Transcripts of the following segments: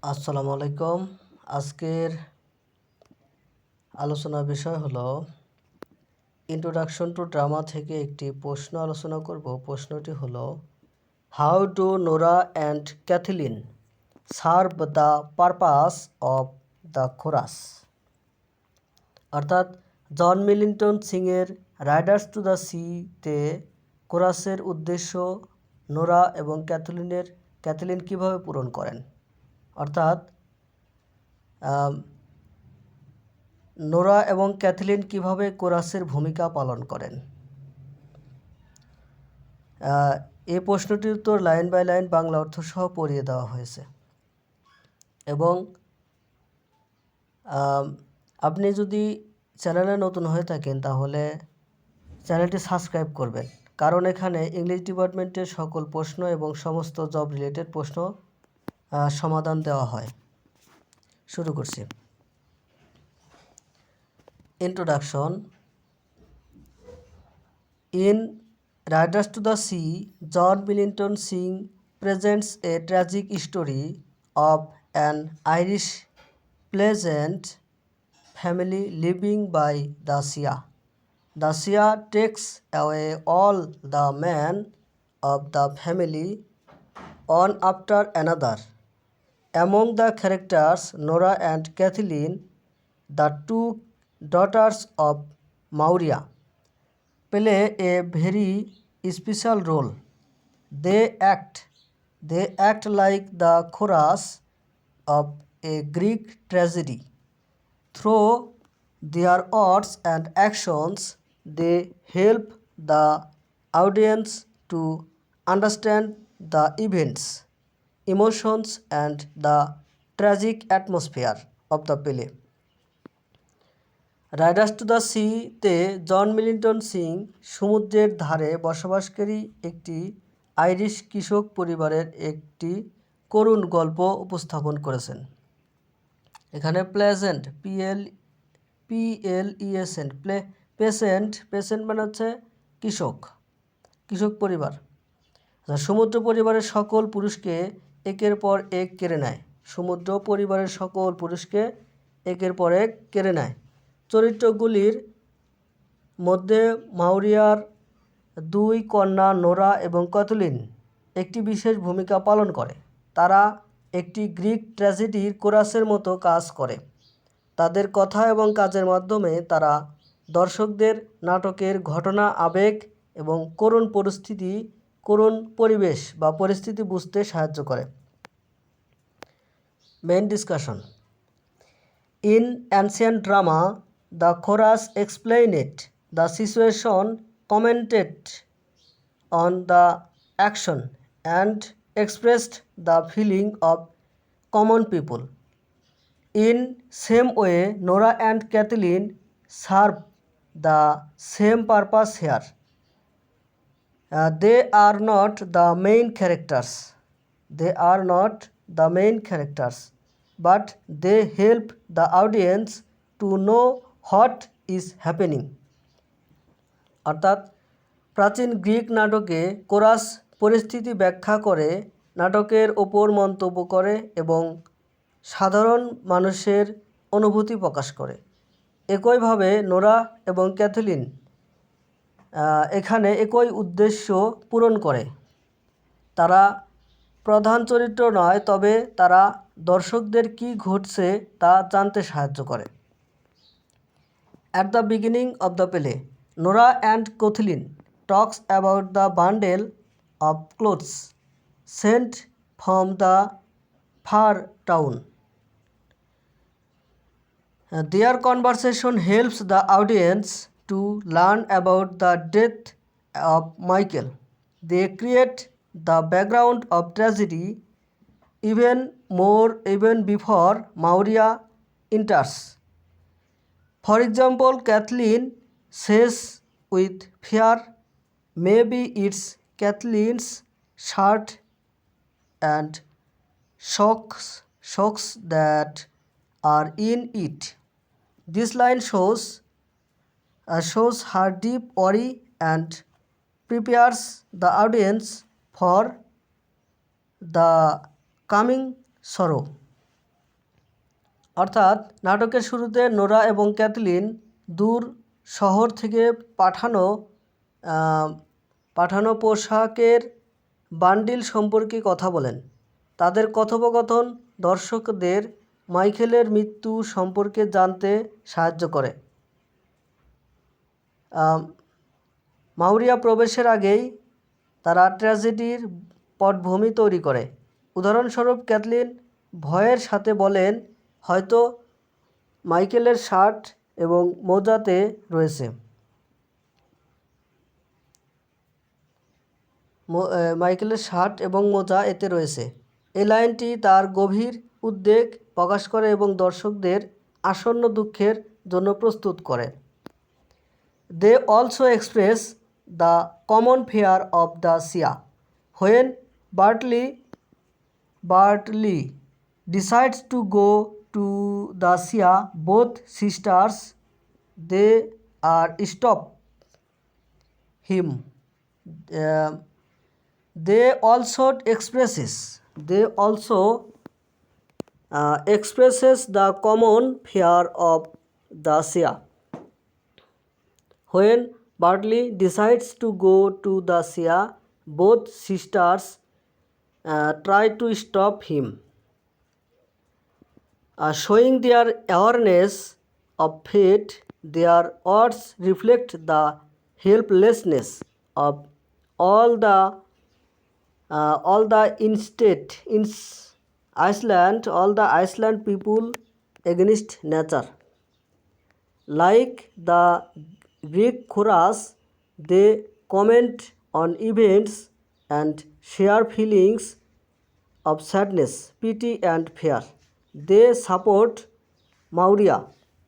আসসালামু আলাইকুম। আজকের আলোচনার বিষয় হলো ইন্ট্রোডাকশন টু ড্রামা থেকে একটি প্রশ্ন আলোচনা করব। প্রশ্নটি হলো, how do Nora and Kathleen serve the purpose of the chorus? অর্থাৎ জন মিল্টন সিংয়ের রাইডার্স টু দ্য সিতে কোরাসের উদ্দেশ্য নোরা এবং ক্যাথলিন কীভাবে পূরণ করেন। অর্থাৎ নোরা এবং ক্যাথলিন কিভাবে কোরাসের ভূমিকা পালন করেন। এই প্রশ্নটির উত্তর লাইন বাই লাইন বাংলা অর্থ সহ পড়িয়ে দেওয়া হয়েছে এবং আপনি যদি চ্যানেলে নতুন হয়ে থাকেন তাহলে চ্যানেলটি সাবস্ক্রাইব করবেন, কারণ এখানে ইংলিশ ডিপার্টমেন্টের সকল প্রশ্ন এবং সমস্ত জব রিলেটেড প্রশ্ন সমাধান দেওয়া হয়। শুরু করছি। Introduction. In Riders to the Sea, John Millington Synge presents a tragic story of an Irish peasant family living by the sea. The sea takes away all the men of the family, one after another. Among the characters, Nora and Kathleen, the two daughters of Maurya, play a very special role. They act like the chorus of a Greek tragedy. Through their words and actions, they help the audience to understand the events, emotions, and the tragic atmosphere of the play. Riders to the সিতে John Milton Singh সমুদ্রের ধারে বসবাসকারী একটি Irish কৃষক পরিবারের একটি করুণ গল্প উপস্থাপন করেছেন। এখানে প্লেজেন্ট PLESN পেশেন্ট মানে হচ্ছে কৃষক পরিবার। সমুদ্র পরিবারের সকল পুরুষকে একের পর এক কেড়ে নেয়। সমুদ্র পরিবারের সকল পুরুষকে একের পর এক কেড়ে নেয়। চরিত্রগুলির মধ্যে মাউরিয়ার দুই কন্যা নোরা এবং ক্যাথলিন একটি বিশেষ ভূমিকা পালন করে। তারা একটি গ্রিক ট্র্যাজেডির কোরাসের মতো কাজ করে। তাদের কথা এবং কাজের মাধ্যমে তারা দর্শকদের নাটকের ঘটনা, আবেগ এবং করুণ পরিবেশ বা পরিস্থিতি বুঝতে সাহায্য করে। Main discussion. In ancient drama, the chorus explained the situation, commented on the action, and expressed the feeling of common people. In same way, Nora and Kathleen serve the same purpose here. They are not the main characters, but they help the audience to know what is happening. অর্থাৎ প্রাচীন Greek নাটকে chorus পরিস্থিতি ব্যাখ্যা করে, নাটকের ওপর মন্তব্য করে এবং সাধারণ মানুষের অনুভূতি প্রকাশ করে। একইভাবে নোরা এবং ক্যাথলিন এখানে একই উদ্দেশ্য পূরণ করে। তারা প্রধান চরিত্র নয়, তবে তারা দর্শকদের কী ঘটছে তা জানতে সাহায্য করে। At the beginning of the play, Nora and Kathleen talks about the bundle of clothes sent from the far town. Their conversation helps the audience to learn about the death of Michael. They create the background of tragedy even before Maurya enters. For example, Kathleen says with fear, maybe it's Kathleen's shirt, and shocks that are in it. This line shows her deep worry and prepares the audience for the coming sorrow. অর্থাৎ নাটকের শুরুতে Nora এবং Kathleen দূর শহর থেকে পাঠানো পোশাকের bundle সম্পর্কে কথা বলেন। তাদের কথোপকথন দর্শকদের মাইকেলের মৃত্যু সম্পর্কে জানতে সাহায্য করে। মাউরিয়া প্রবেশের আগেই তারা ট্র্যাজেডির পটভূমি তৈরি করে। উদাহরণস্বরূপ ক্যাথলিন ভয়ের সাথে বলেন, হয়তো মাইকেলের শার্ট এবং মোজাতে রয়েছে। মাইকেলের শার্ট এবং মোজা এতে রয়েছে। এই লাইনটি তার গভীর উদ্বেগ প্রকাশ করে এবং দর্শকদের আসন্ন দুঃখের জন্য প্রস্তুত করে। They also express the common fear of the Sia. When Bartley decides to go to the Sia, both sisters they are stop him. They also expresses the common fear of the Sia. When Bartley decides to go to the Sia, both sisters try to stop him. Showing their awareness of fate, their words reflect the helplessness of all the Iceland people against nature. Like the Greek chorus, they comment on events and share feelings of sadness, pity and fear. They support Maurya,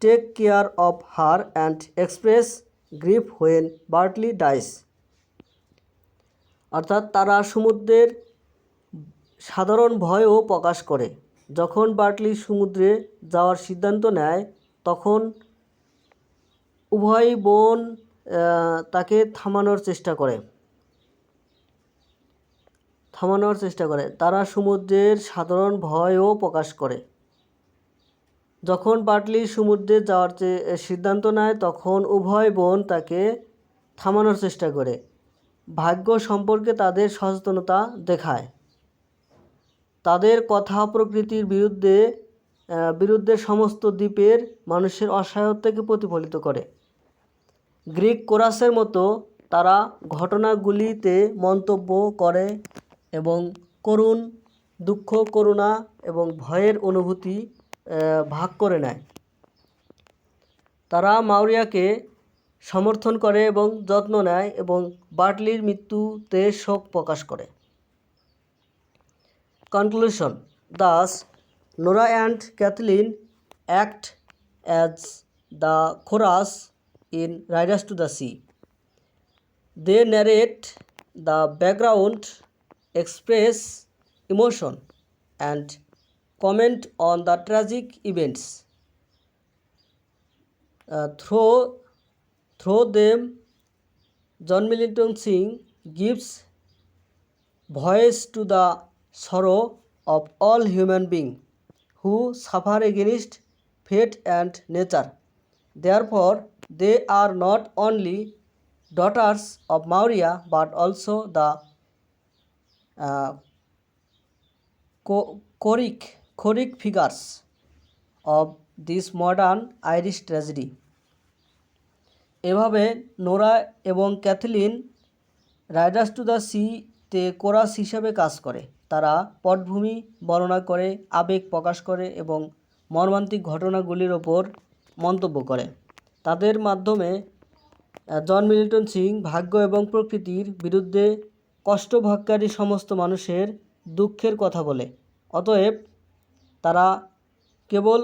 take care of her and express grief when Bartley dies. অর্থাৎ তারা সমুদ্রের সাধারণ ভয়ও প্রকাশ করে। যখন Bartley সমুদ্রে যাওয়ার সিদ্ধান্ত নেয় তখন উভয় বোন তাকে থামানোর চেষ্টা করে। তারা সমুদ্রের সাধারণ ভয়ও প্রকাশ করে। যখন বার্টলি সমুদ্রে যাওয়ার সিদ্ধান্ত নেয় তখন উভয় বোন তাকে থামানোর চেষ্টা করে। ভাগ্য সম্পর্কে তাদের সচেতনতা দেখায়। তাদের কথা প্রকৃতির বিরুদ্ধে সমস্ত দ্বীপের মানুষের অসহায়তাকে প্রতিফলিত করে। গ্রিক কোরাসের মতো তারা ঘটনাগুলিতে মন্তব্য করে এবং করুণ, দুঃখ, করুণা এবং ভয়ের অনুভূতি ভাগ করে নেয়। তারা মাউরিয়াকে সমর্থন করে এবং যত্ন নেয় এবং বার্টলির মৃত্যুতে শোক প্রকাশ করে। Conclusion. Thus, Nora and Kathleen act as the chorus in Riders to the Sea. They narrate the background, express emotion, and comment on the tragic events. Through them, John Millington Synge gives voice to the sorrow of all human beings who suffer against fate and nature. Therefore, they are not only daughters of Maurya but also the choric figures of this modern Irish tragedy. এভাবে Nora এবং Kathleen Riders to the সি-তে chorus হিসাবে কাজ করে। তারা পটভূমি বর্ণনা করে, আবেগ প্রকাশ করে এবং মর্মান্তিক ঘটনাগুলির ওপর মন্তব্য করে। তাদের মাধ্যমে জন মিল্টন সিং ভাগ্য এবং প্রকৃতির বিরুদ্ধে কষ্টভোগকারী সমস্ত মানুষের দুঃখের কথা বলে। অতএব তারা কেবল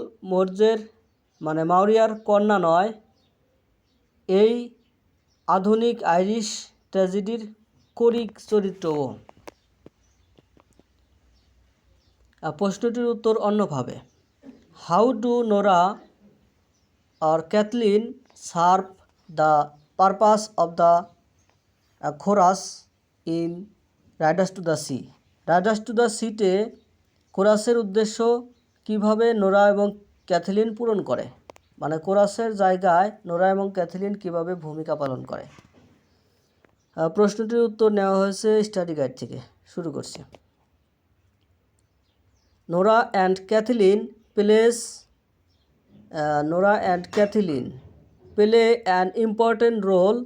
মাউরিয়ার কন্যা নয়, এই আধুনিক আইরিশ ট্র্যাজেডির কোরিক চরিত্রও। প্রশ্নটির উত্তর অন্যভাবে। How do Nora or Kathleen serve the purpose of the chorus in Riders to the Sea? Riders to the Sea-তে কোরাসের উদ্দেশ্য কিভাবে নোরা এবং ক্যাথলিন পূরণ করে, মানে কোরাসের জায়গায় নোরা এবং ক্যাথলিন কিভাবে ভূমিকা পালন করে। প্রশ্নটির উত্তর নেওয়া হয়েছে স্টাডি গাইড থেকে। শুরু করছি। Nora and Kathleen play an important role.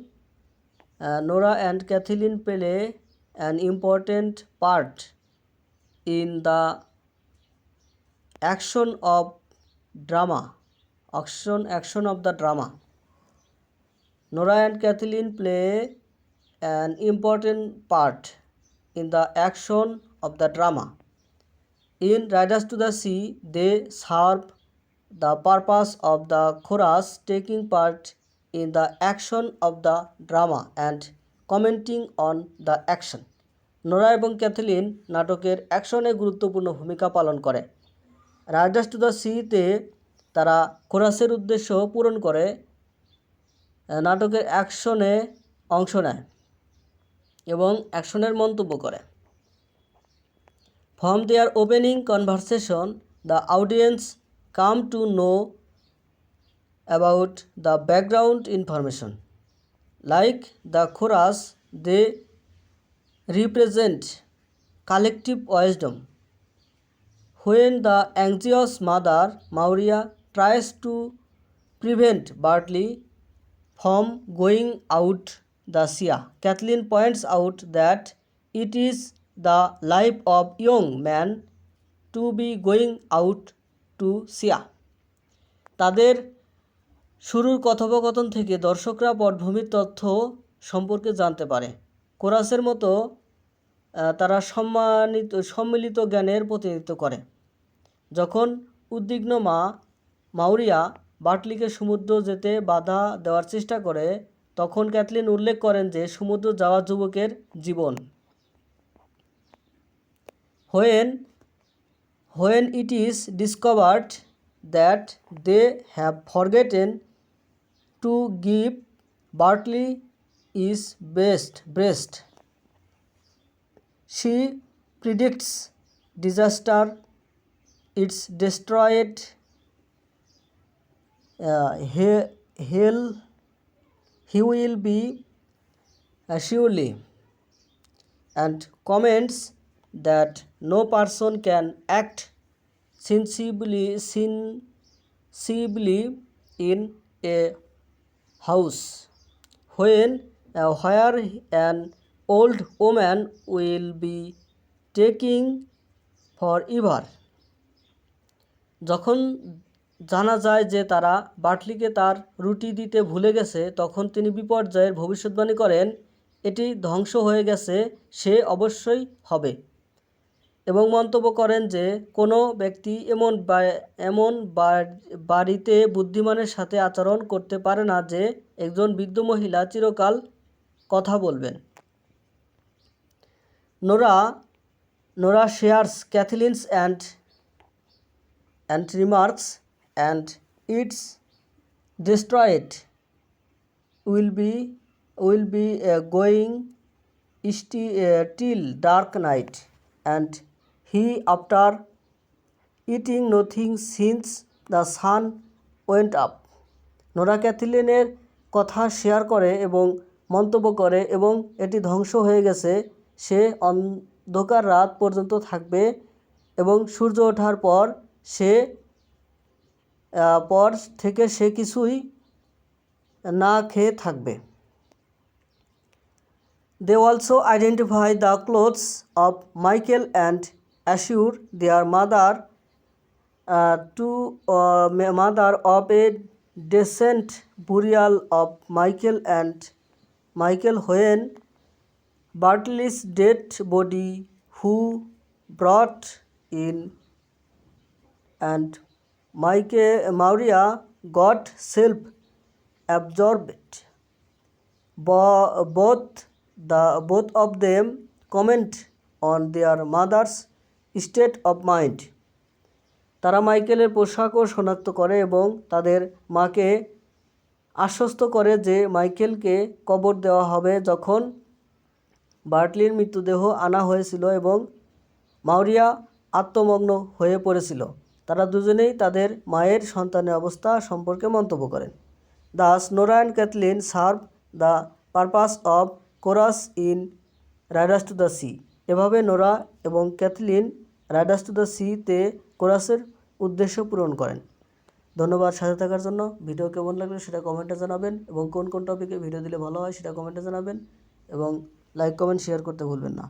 Nora and Kathleen play an important part in the action of the drama. Nora and Kathleen play an important part in the action of the drama. In Riders to the Sea, they serve the purpose of the chorus, taking part in the action of the drama and commenting on the action. Nora এবং Kathleen নাটকের অ্যাকশনে গুরুত্বপূর্ণ ভূমিকা পালন করে। Riders to the সিতে তারা কোরাসের উদ্দেশ্য পূরণ করে নাটকের অ্যাকশনে অংশ নেয় এবং অ্যাকশনের মন্তব্য করে। From their opening conversation, the audience come to know about the background information. Like the chorus, they represent collective wisdom. When the anxious mother, Maurya, tries to prevent Bartley from going out the sea, Kathleen points out that it is the life of young man to be going out to sea. তাদের শুরুর কথোপকথন থেকে দর্শকরা পটভূমির তথ্য সম্পর্কে জানতে পারে। কোরাসের মতো তারা সম্মিলিত জ্ঞানের প্রতিনিধিত্ব করে। যখন উদ্বিগ্ন মা মাউরিয়া বার্টলিকে সমুদ্র যেতে বাধা দেওয়ার চেষ্টা করে, তখন ক্যাথলিন উল্লেখ করেন যে সমুদ্র যাওয়া যুবকের জীবন। When it is discovered that they have forgotten to give Bartley his breast, she predicts disaster. It's destroyed he will be surely, and comments that no person can act sensibly in a house where an old woman will be taking forever. যখন জানা যায় যে তারা বার্টলিকে তার রুটি দিতে ভুলে গেছে, তখন তিনি বিপর্যয়ের ভবিষ্যদ্বাণী করেন, এটি ধ্বংস হয়ে গেছে, সে অবশ্যই হবে, এবং মন্তব্য করেন যে কোনো ব্যক্তি এমন বাড়িতে বুদ্ধিমানের সাথে আচরণ করতে পারে না যে একজন বৃদ্ধ মহিলা চিরকাল কথা বলবেন। Nora shares Kathleen's and remarks, and it's destroyed will be going till dark night, and he after eating nothing since the sun went up. Nora ক্যাথলিনের কথা শেয়ার করে এবং মন্তব্য করে, এবং এটি ধ্বংস হয়ে গেছে, সে অন্ধকার রাত পর্যন্ত থাকবে এবং সূর্য ওঠার পর থেকে সে কিছুই না খেয়ে থাকবে। They also identify the clothes of Michael and assure their mother of a decent burial of Michael when Bartley's dead body who brought in, and Maurya got self-absorbed. Both of them comment on their mother's state of mind. তারা মাইকেলের পোশাকও শনাক্ত করে এবং তাদের মাকে আশ্বস্ত করে যে মাইকেলকে কবর দেওয়া হবে যখন বার্টলির মৃতদেহ আনা হয়েছিল এবং মাউরিয়া আত্মমগ্ন হয়ে পড়েছিল। তারা দুজনেই তাদের মায়ের সন্তানের অবস্থা সম্পর্কে মন্তব্য করেন। Thus Nora and Kathleen serve the purpose of chorus in Riders to the Sea. এভাবে নোরা এবং ক্যাথলিন রাইডার্স টু দ্য সি-তে কোরাসের উদ্দেশ্য পূরণ করেন। ধন্যবাদ সাথে থাকার জন্য। ভিডিও কেমন লাগলো সেটা কমেন্টে জানাবেন এবং কোন কোন টপিকে ভিডিও দিলে ভালো হয় সেটা কমেন্টে জানাবেন এবং লাইক কমেন্ট শেয়ার করতে ভুলবেন না।